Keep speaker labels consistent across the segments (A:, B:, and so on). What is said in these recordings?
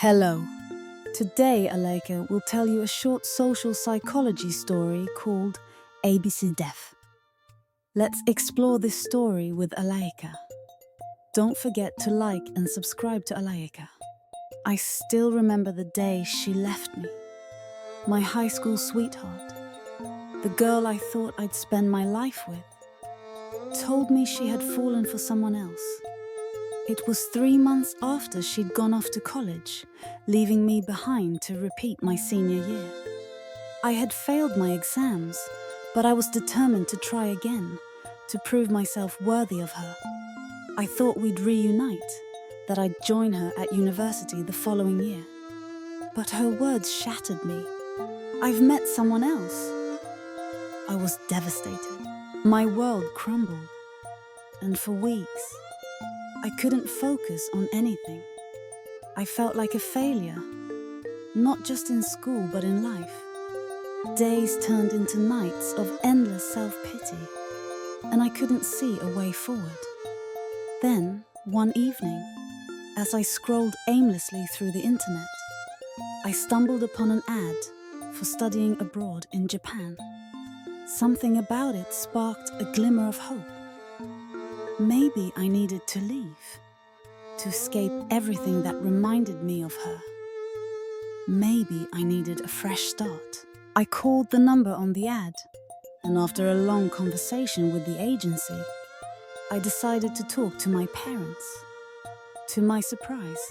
A: Hello. Today, Alaica will tell you a short social psychology story called ABC Deaf. Let's explore this story with Alaica. Don't forget to like and subscribe to Alaica. I still remember the day she left me. My high school sweetheart, the girl I thought I'd spend my life with, told me she had fallen for someone else. It was 3 months after she'd gone off to college, leaving me behind to repeat my senior year. I had failed my exams, but I was determined to try again, to prove myself worthy of her. I thought we'd reunite, that I'd join her at university the following year. But her words shattered me. I've met someone else. I was devastated. My world crumbled. And for weeks, I couldn't focus on anything. I felt like a failure, not just in school but in life. Days turned into nights of endless self-pity, and I couldn't see a way forward. Then, one evening, as I scrolled aimlessly through the internet, I stumbled upon an ad for studying abroad in Japan. Something about it sparked a glimmer of hope. Maybe I needed to leave, to escape everything that reminded me of her. Maybe I needed a fresh start. I called the number on the ad, and after a long conversation with the agency, I decided to talk to my parents. To my surprise,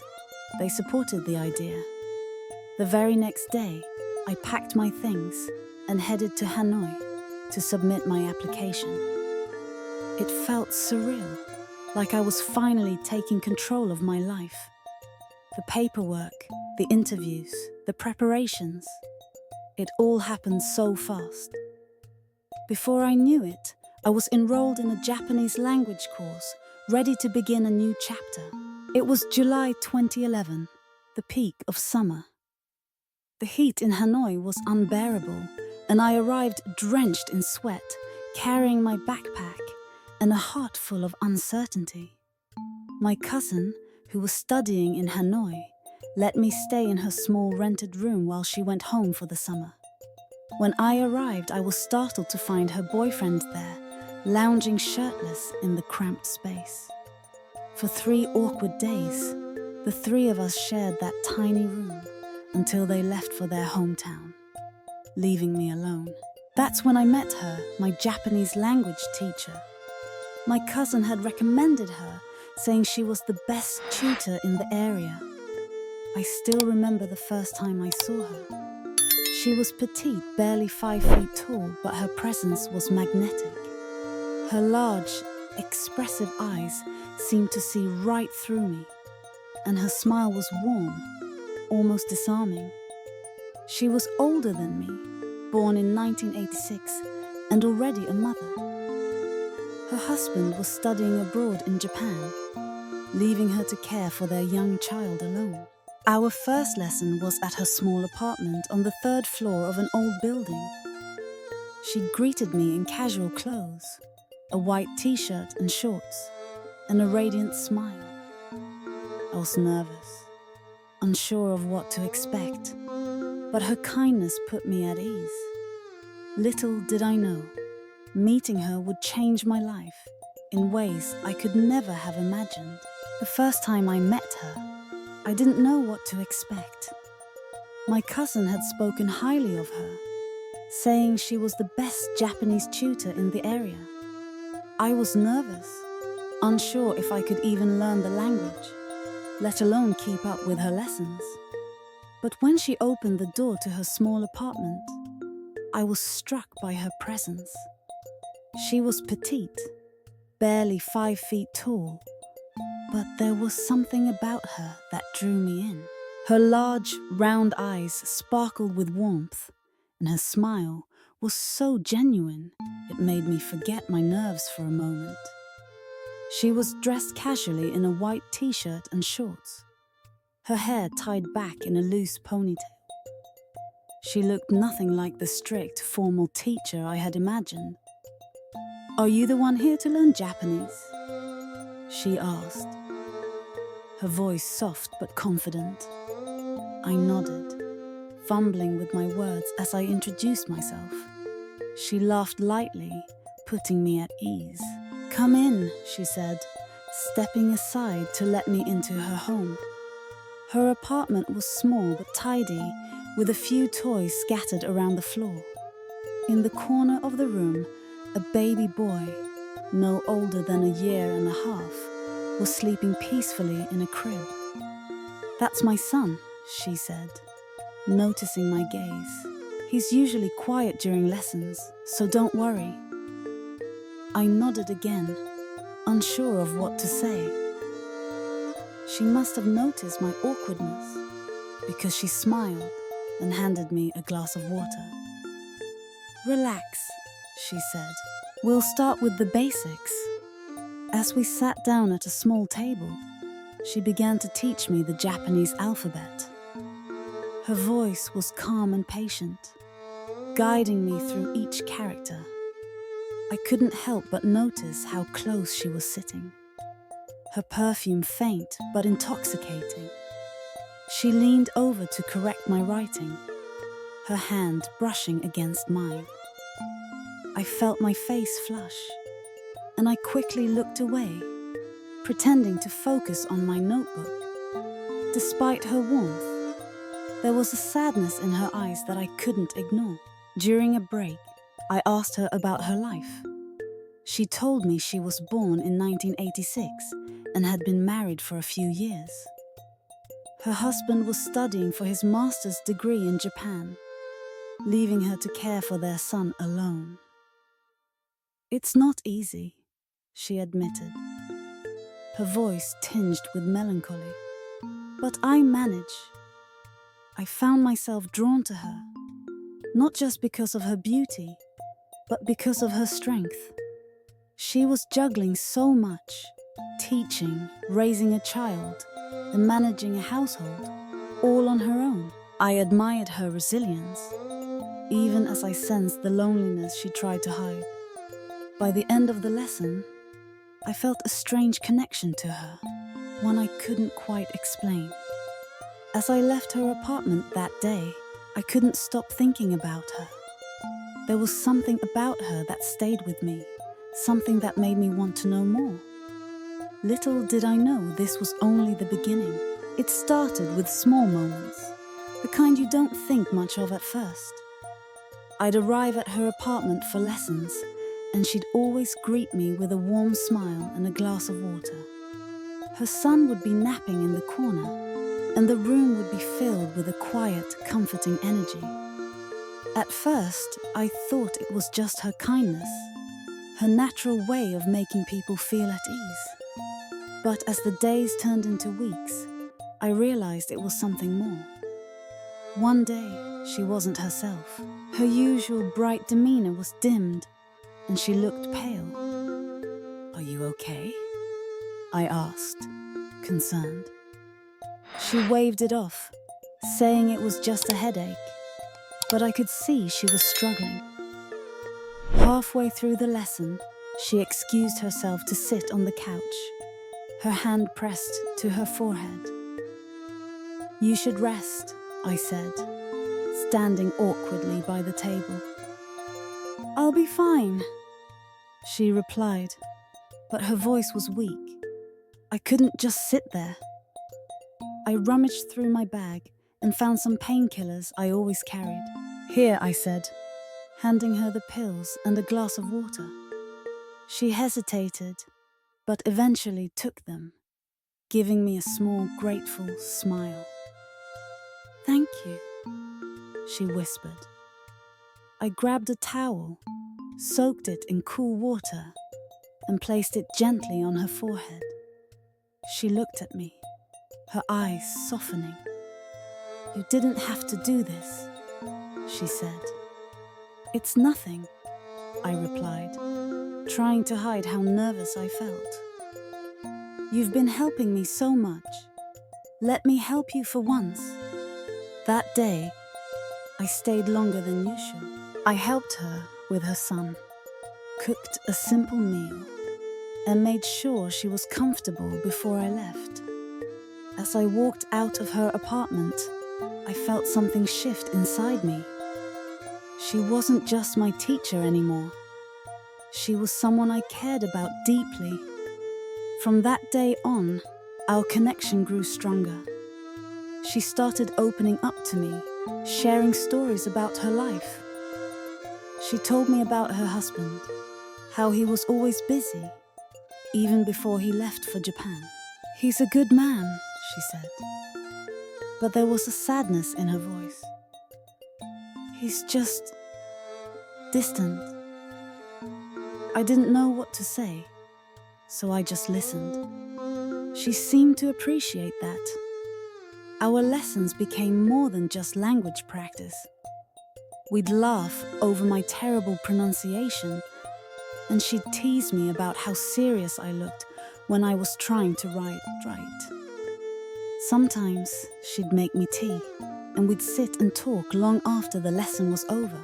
A: they supported the idea. The very next day, I packed my things and headed to Hanoi to submit my application. It felt surreal, like I was finally taking control of my life. The paperwork, the interviews, the preparations, it all happened so fast. Before I knew it, I was enrolled in a Japanese language course, ready to begin a new chapter. It was July 2011, the peak of summer. The heat in Hanoi was unbearable, and I arrived drenched in sweat, carrying my backpack and a heart full of uncertainty. My cousin, who was studying in Hanoi, let me stay in her small rented room while she went home for the summer. When I arrived, I was startled to find her boyfriend there, lounging shirtless in the cramped space. For 3 awkward days, the 3 of us shared that tiny room until they left for their hometown, leaving me alone. That's when I met her, my Japanese language teacher. My cousin had recommended her, saying she was the best tutor in the area. I still remember the first time I saw her. She was petite, barely 5 feet tall, but her presence was magnetic. Her large, expressive eyes seemed to see right through me, and her smile was warm, almost disarming. She was older than me, born in 1986, and already a mother. Her husband was studying abroad in Japan, leaving her to care for their young child alone. Our first lesson was at her small apartment on the 3rd floor of an old building. She greeted me in casual clothes, a white t-shirt and shorts, and a radiant smile. I was nervous, unsure of what to expect, but her kindness put me at ease. Little did I know, meeting her would change my life in ways I could never have imagined. The first time I met her, I didn't know what to expect. My cousin had spoken highly of her, saying she was the best Japanese tutor in the area. I was nervous, unsure if I could even learn the language, let alone keep up with her lessons. But when she opened the door to her small apartment, I was struck by her presence. She was petite, barely 5 feet tall, but there was something about her that drew me in. Her large, round eyes sparkled with warmth, and her smile was so genuine it made me forget my nerves for a moment. She was dressed casually in a white t-shirt and shorts, her hair tied back in a loose ponytail. She looked nothing like the strict, formal teacher I had imagined. "Are you the one here to learn Japanese?" she asked, her voice soft but confident. I nodded, fumbling with my words as I introduced myself. She laughed lightly, putting me at ease. "Come in," she said, stepping aside to let me into her home. Her apartment was small but tidy, with a few toys scattered around the floor. In the corner of the room, a baby boy, no older than a year and a half, was sleeping peacefully in a crib. "That's my son," she said, noticing my gaze. "He's usually quiet during lessons, so don't worry." I nodded again, unsure of what to say. She must have noticed my awkwardness, because she smiled and handed me a glass of water. "Relax," she said. "We'll start with the basics." As we sat down at a small table, she began to teach me the Japanese alphabet. Her voice was calm and patient, guiding me through each character. I couldn't help but notice how close she was sitting. Her perfume faint but intoxicating. She leaned over to correct my writing, her hand brushing against mine. I felt my face flush, and I quickly looked away, pretending to focus on my notebook. Despite her warmth, there was a sadness in her eyes that I couldn't ignore. During a break, I asked her about her life. She told me she was born in 1986 and had been married for a few years. Her husband was studying for his master's degree in Japan, leaving her to care for their son alone. "It's not easy," she admitted, her voice tinged with melancholy. "But I manage." I found myself drawn to her, not just because of her beauty, but because of her strength. She was juggling so much, teaching, raising a child, and managing a household, all on her own. I admired her resilience, even as I sensed the loneliness she tried to hide. By the end of the lesson, I felt a strange connection to her, one I couldn't quite explain. As I left her apartment that day, I couldn't stop thinking about her. There was something about her that stayed with me, something that made me want to know more. Little did I know this was only the beginning. It started with small moments, the kind you don't think much of at first. I'd arrive at her apartment for lessons, and she'd always greet me with a warm smile and a glass of water. Her son would be napping in the corner, and the room would be filled with a quiet, comforting energy. At first, I thought it was just her kindness, her natural way of making people feel at ease. But as the days turned into weeks, I realized it was something more. One day, she wasn't herself. Her usual bright demeanor was dimmed, and she looked pale. "Are you okay?" I asked, concerned. She waved it off, saying it was just a headache, but I could see she was struggling. Halfway through the lesson, she excused herself to sit on the couch, her hand pressed to her forehead. "You should rest," I said, standing awkwardly by the table. "I'll be fine," she replied, but her voice was weak. I couldn't just sit there. I rummaged through my bag and found some painkillers I always carried. "Here," I said, handing her the pills and a glass of water. She hesitated, but eventually took them, giving me a small, grateful smile. "Thank you," she whispered. I grabbed a towel, soaked it in cool water, and placed it gently on her forehead. She looked at me, her eyes softening. "You didn't have to do this," she said. "It's nothing," I replied, trying to hide how nervous I felt. "You've been helping me so much. Let me help you for once." That day, I stayed longer than usual. I helped her with her son, cooked a simple meal, and made sure she was comfortable before I left. As I walked out of her apartment, I felt something shift inside me. She wasn't just my teacher anymore. She was someone I cared about deeply. From that day on, our connection grew stronger. She started opening up to me, sharing stories about her life. She told me about her husband, how he was always busy, even before he left for Japan. "He's a good man," she said. But there was a sadness in her voice. "He's just distant." I didn't know what to say, so I just listened. She seemed to appreciate that. Our lessons became more than just language practice. We'd laugh over my terrible pronunciation, and she'd tease me about how serious I looked when I was trying to write right. Sometimes she'd make me tea, and we'd sit and talk long after the lesson was over.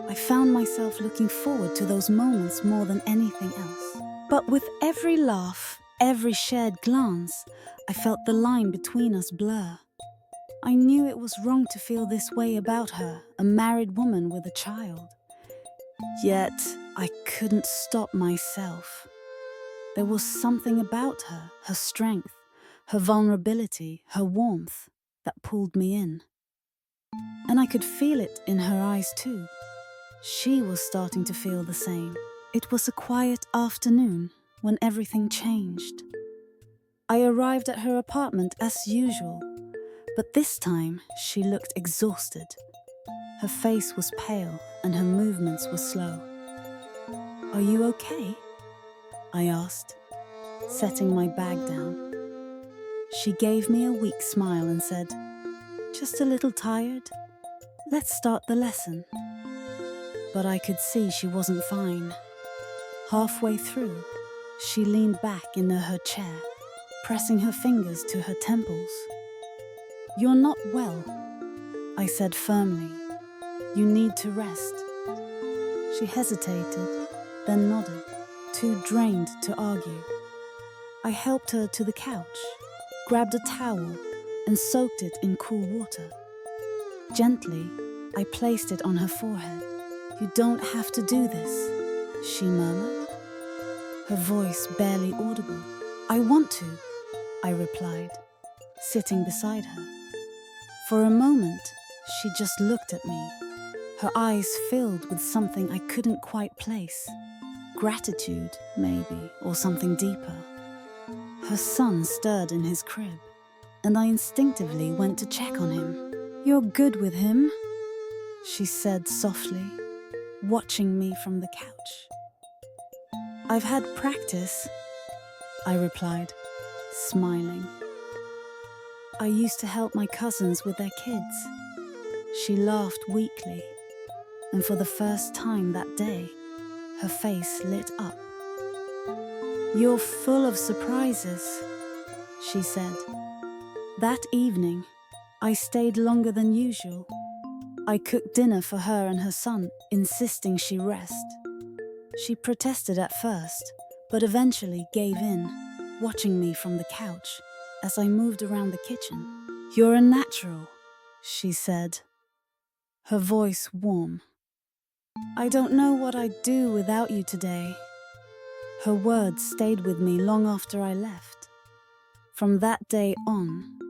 A: I found myself looking forward to those moments more than anything else. But with every laugh, every shared glance, I felt the line between us blur. I knew it was wrong to feel this way about her, a married woman with a child. Yet, I couldn't stop myself. There was something about her, her strength, her vulnerability, her warmth, that pulled me in. And I could feel it in her eyes too. She was starting to feel the same. It was a quiet afternoon when everything changed. I arrived at her apartment as usual, but this time she looked exhausted. Her face was pale and her movements were slow. "Are you okay?" I asked, setting my bag down. She gave me a weak smile and said, "Just a little tired. Let's start the lesson." But I could see she wasn't fine. Halfway through, she leaned back in her chair, pressing her fingers to her temples. "You're not well," I said firmly. "You need to rest." She hesitated, then nodded, too drained to argue. I helped her to the couch, grabbed a towel, and soaked it in cool water. Gently, I placed it on her forehead. "You don't have to do this," she murmured, her voice barely audible. "I want to," I replied, sitting beside her. For a moment, she just looked at me, her eyes filled with something I couldn't quite place. Gratitude, maybe, or something deeper. Her son stirred in his crib, and I instinctively went to check on him. "You're good with him," she said softly, watching me from the couch. "I've had practice," I replied, smiling. "I used to help my cousins with their kids." She laughed weakly, and for the first time that day, her face lit up. "You're full of surprises," she said. That evening, I stayed longer than usual. I cooked dinner for her and her son, insisting she rest. She protested at first, but eventually gave in, watching me from the couch as I moved around the kitchen. "You're a natural," she said, her voice warm. "I don't know what I'd do without you today." Her words stayed with me long after I left. From that day on,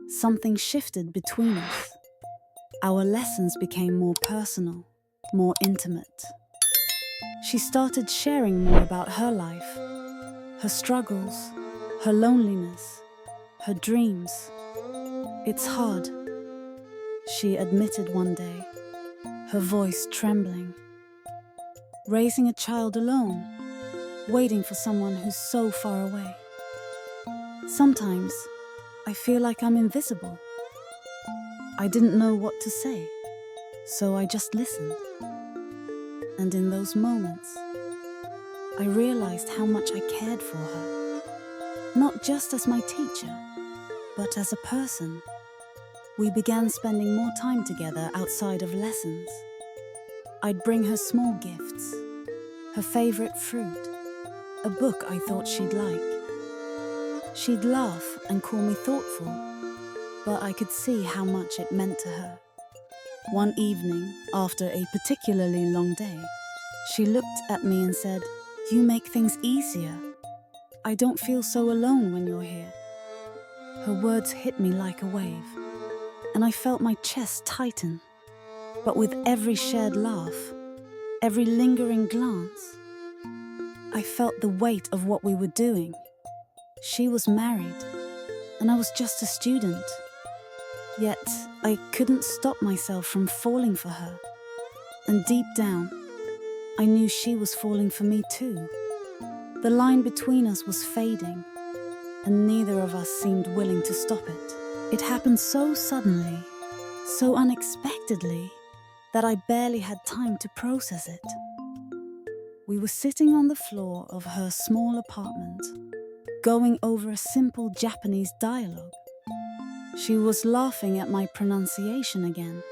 A: something shifted between us. Our lessons became more personal, more intimate. She started sharing more about her life, her struggles, her loneliness, her dreams. "It's hard," she admitted one day, her voice trembling. "Raising a child alone, waiting for someone who's so far away. Sometimes I feel like I'm invisible." I didn't know what to say, so I just listened. And in those moments, I realized how much I cared for her, not just as my teacher, but as a person. We began spending more time together outside of lessons. I'd bring her small gifts, her favorite fruit, a book I thought she'd like. She'd laugh and call me thoughtful, but I could see how much it meant to her. One evening, after a particularly long day, she looked at me and said, "You make things easier. I don't feel so alone when you're here." Her words hit me like a wave, and I felt my chest tighten. But with every shared laugh, every lingering glance, I felt the weight of what we were doing. She was married, and I was just a student. Yet, I couldn't stop myself from falling for her. And deep down, I knew she was falling for me too. The line between us was fading, and neither of us seemed willing to stop it. It happened so suddenly, so unexpectedly, that I barely had time to process it. We were sitting on the floor of her small apartment, going over a simple Japanese dialogue. She was laughing at my pronunciation again,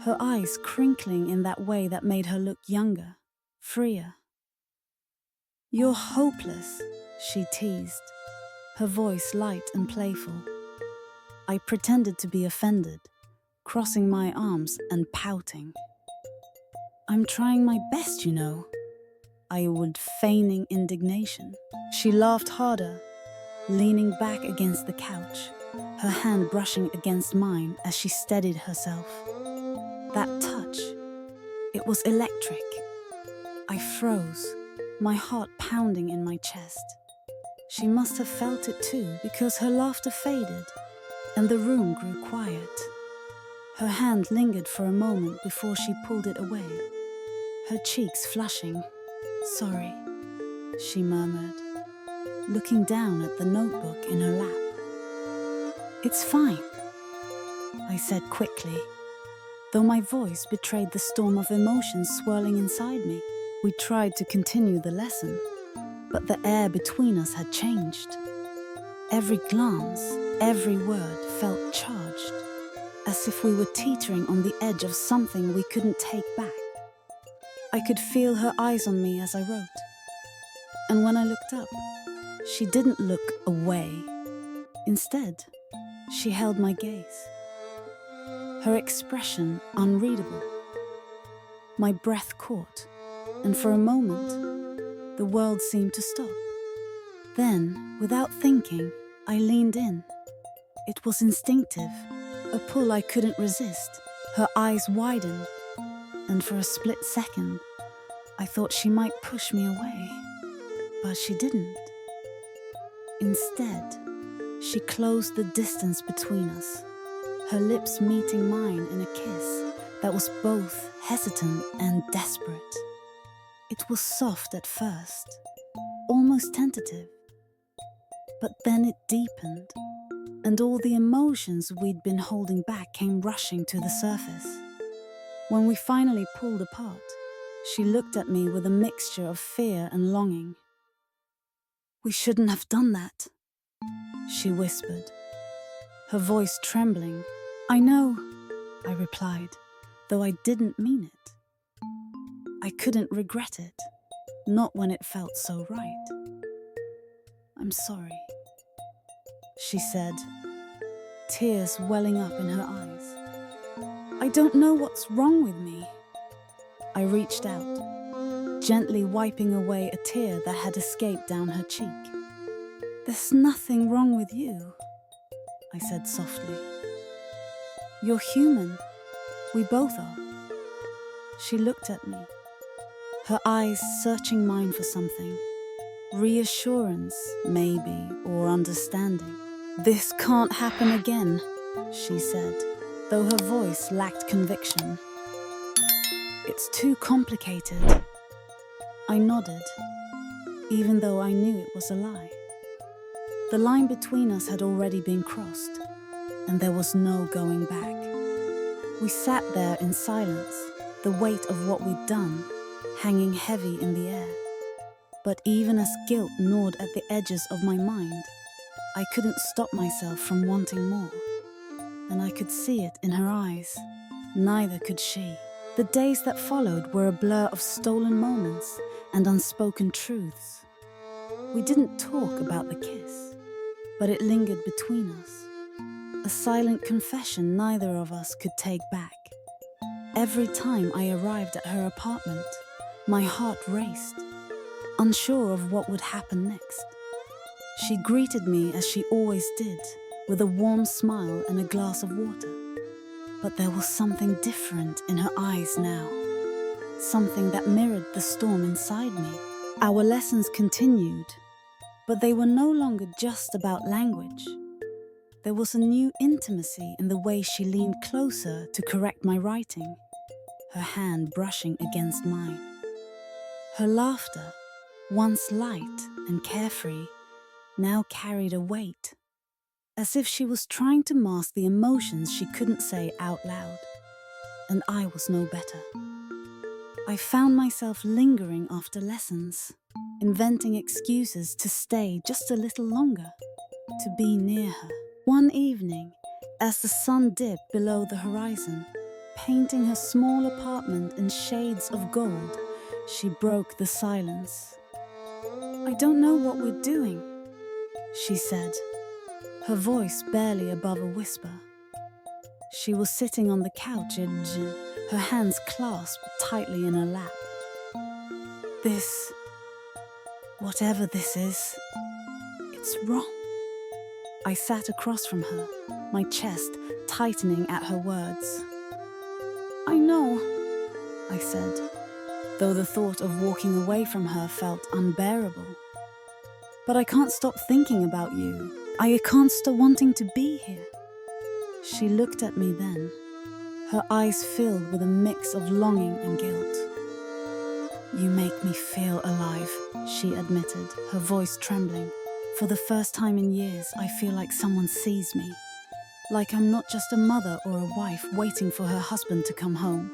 A: her eyes crinkling in that way that made her look younger, freer. "You're hopeless," she teased, her voice light and playful. I pretended to be offended, crossing my arms and pouting. "I'm trying my best, you know," I would, feigning indignation. She laughed harder, leaning back against the couch, her hand brushing against mine as she steadied herself. That touch, it was electric. I froze, my heart pounding in my chest. She must have felt it too, because her laughter faded and the room grew quiet. Her hand lingered for a moment before she pulled it away, her cheeks flushing. "Sorry," she murmured, looking down at the notebook in her lap. "It's fine," I said quickly, though my voice betrayed the storm of emotions swirling inside me. We tried to continue the lesson, but the air between us had changed. Every glance, every word felt charged, as if we were teetering on the edge of something we couldn't take back. I could feel her eyes on me as I wrote, and when I looked up, she didn't look away. Instead, she held my gaze, her expression unreadable. My breath caught, and for a moment, the world seemed to stop. Then, without thinking, I leaned in. It was instinctive, a pull I couldn't resist. Her eyes widened, and for a split second, I thought she might push me away, but she didn't. Instead, she closed the distance between us, her lips meeting mine in a kiss that was both hesitant and desperate. It was soft at first, almost tentative, but then it deepened, and all the emotions we'd been holding back came rushing to the surface. When we finally pulled apart, she looked at me with a mixture of fear and longing. "We shouldn't have done that," she whispered, her voice trembling. "I know," I replied, though I didn't mean it. I couldn't regret it, not when it felt so right. "I'm sorry," she said, tears welling up in her eyes. "I don't know what's wrong with me." I reached out, gently wiping away a tear that had escaped down her cheek. "There's nothing wrong with you," I said softly. "You're human. We both are." She looked at me, her eyes searching mine for something. Reassurance, maybe, or understanding. "This can't happen again," she said, though her voice lacked conviction. "It's too complicated." I nodded, even though I knew it was a lie. The line between us had already been crossed, and there was no going back. We sat there in silence, the weight of what we'd done hanging heavy in the air. But even as guilt gnawed at the edges of my mind, I couldn't stop myself from wanting more. And I could see it in her eyes. Neither could she. The days that followed were a blur of stolen moments and unspoken truths. We didn't talk about the kiss, but it lingered between us. a silent confession neither of us could take back. Every time I arrived at her apartment, my heart raced, unsure of what would happen next. She greeted me as she always did, with a warm smile and a glass of water. But there was something different in her eyes now, something that mirrored the storm inside me. Our lessons continued, but they were no longer just about language. There was a new intimacy in the way she leaned closer to correct my writing, her hand brushing against mine. Her laughter, once light and carefree, now carried a weight, as if she was trying to mask the emotions she couldn't say out loud. And I was no better. I found myself lingering after lessons, inventing excuses to stay just a little longer, to be near her. One evening, as the sun dipped below the horizon, painting her small apartment in shades of gold, she broke the silence. "I don't know what we're doing," she said, her voice barely above a whisper. She was sitting on the couch edge, her hands clasped tightly in her lap. Whatever this is, it's wrong." I sat across from her, my chest tightening at her words. "I know," I said, though the thought of walking away from her felt unbearable. "But I can't stop thinking about you. I can't stop wanting to be here." She looked at me then, her eyes filled with a mix of longing and guilt. "You make me feel alive," she admitted, her voice trembling. "For the first time in years, I feel like someone sees me. Like I'm not just a mother or a wife waiting for her husband to come home."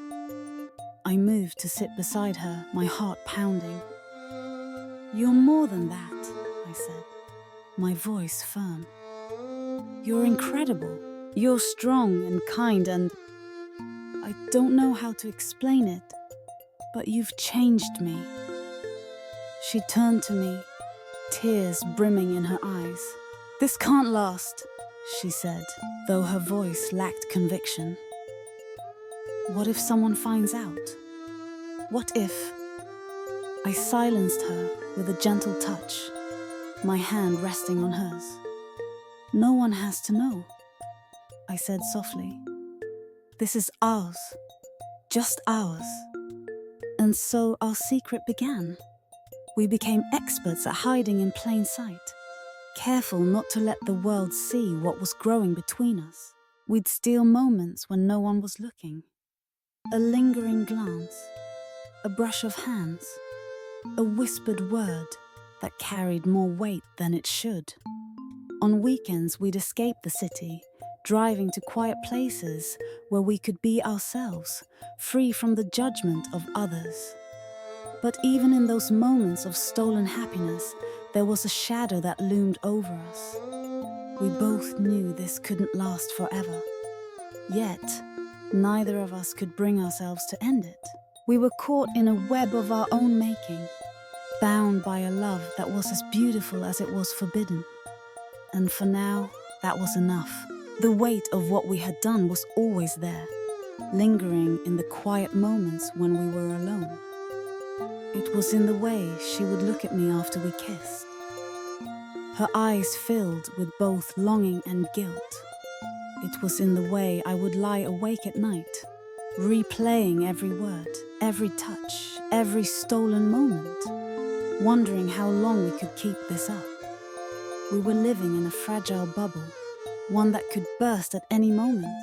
A: I moved to sit beside her, my heart pounding. "You're more than that," I said, my voice firm. "You're incredible. You're strong and kind and I don't know how to explain it, but you've changed me." She turned to me, tears brimming in her eyes. "This can't last," she said, though her voice lacked conviction. "What if someone finds out? What if?" I silenced her with a gentle touch, my hand resting on hers. "No one has to know," I said softly. "This is ours, just ours." And so our secret began. We became experts at hiding in plain sight, careful not to let the world see what was growing between us. We'd steal moments when no one was looking. A lingering glance, a brush of hands, a whispered word that carried more weight than it should. On weekends, we'd escape the city, driving to quiet places where we could be ourselves, free from the judgment of others. But even in those moments of stolen happiness, there was a shadow that loomed over us. We both knew this couldn't last forever. Yet, neither of us could bring ourselves to end it. We were caught in a web of our own making, bound by a love that was as beautiful as it was forbidden. And for now, that was enough. The weight of what we had done was always there, lingering in the quiet moments when we were alone. It was in the way she would look at me after we kissed. Her eyes filled with both longing and guilt. It was in the way I would lie awake at night, replaying every word, every touch, every stolen moment, wondering how long we could keep this up. We were living in a fragile bubble, one that could burst at any moment,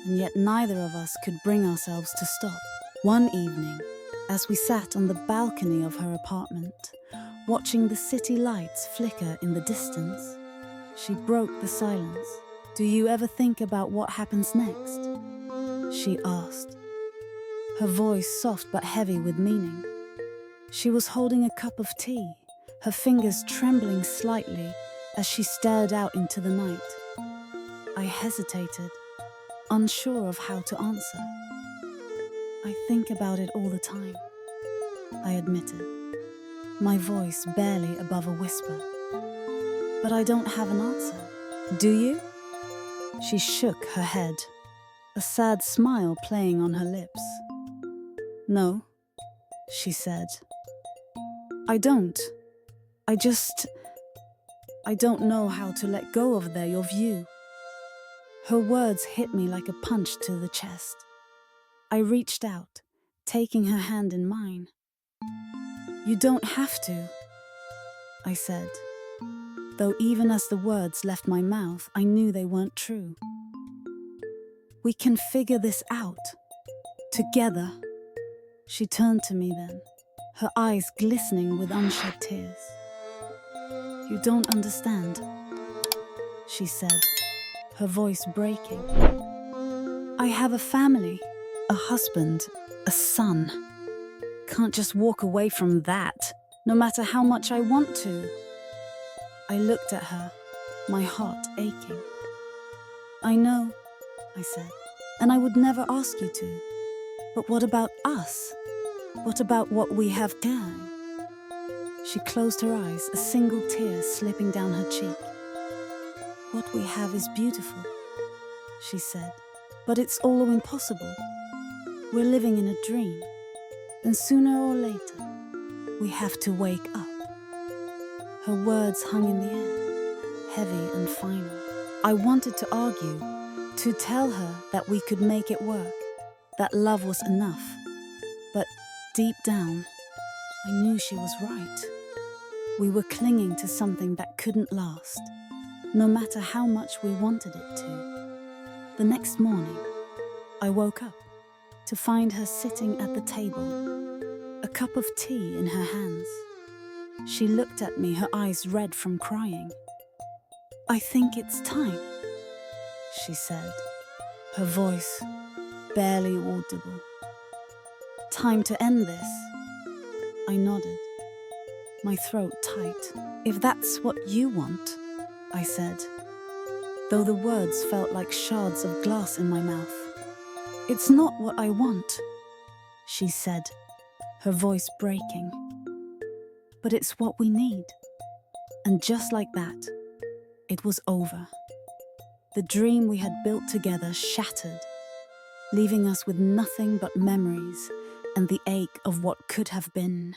A: and yet neither of us could bring ourselves to stop. One evening, as we sat on the balcony of her apartment, watching the city lights flicker in the distance, she broke the silence. "Do you ever think about what happens next?" she asked, her voice soft but heavy with meaning. She was holding a cup of tea, her fingers trembling slightly as she stared out into the night. I hesitated, unsure of how to answer. "I think about it all the time," I admitted, my voice barely above a whisper. "But I don't have an answer. Do you?" She shook her head, a sad smile playing on her lips. "No," she said. "I don't. I don't know how to let go of your view." Her words hit me like a punch to the chest. I reached out, taking her hand in mine. "You don't have to," I said, though even as the words left my mouth, I knew they weren't true. "We can figure this out. Together." She turned to me then, her eyes glistening with unshed tears. "You don't understand," she said, her voice breaking. "I have a family, a husband, a son. Can't just walk away from that, no matter how much I want to." I looked at her, my heart aching. "I know," I said, "and I would never ask you to. But what about us? What about what we have done?" She closed her eyes, a single tear slipping down her cheek. "What we have is beautiful," she said, "but it's all impossible. We're living in a dream, and sooner or later, we have to wake up." Her words hung in the air, heavy and final. I wanted to argue, to tell her that we could make it work, that love was enough. But deep down, I knew she was right. We were clinging to something that couldn't last, no matter how much we wanted it to. The next morning, I woke up to find her sitting at the table, a cup of tea in her hands. She looked at me, her eyes red from crying. "I think it's time," she said, her voice barely audible. "Time to end this." I nodded, my throat tight. "If that's what you want," I said, though the words felt like shards of glass in my mouth. "It's not what I want," she said, her voice breaking. "But it's what we need." And just like that, it was over. The dream we had built together shattered, leaving us with nothing but memories and the ache of what could have been.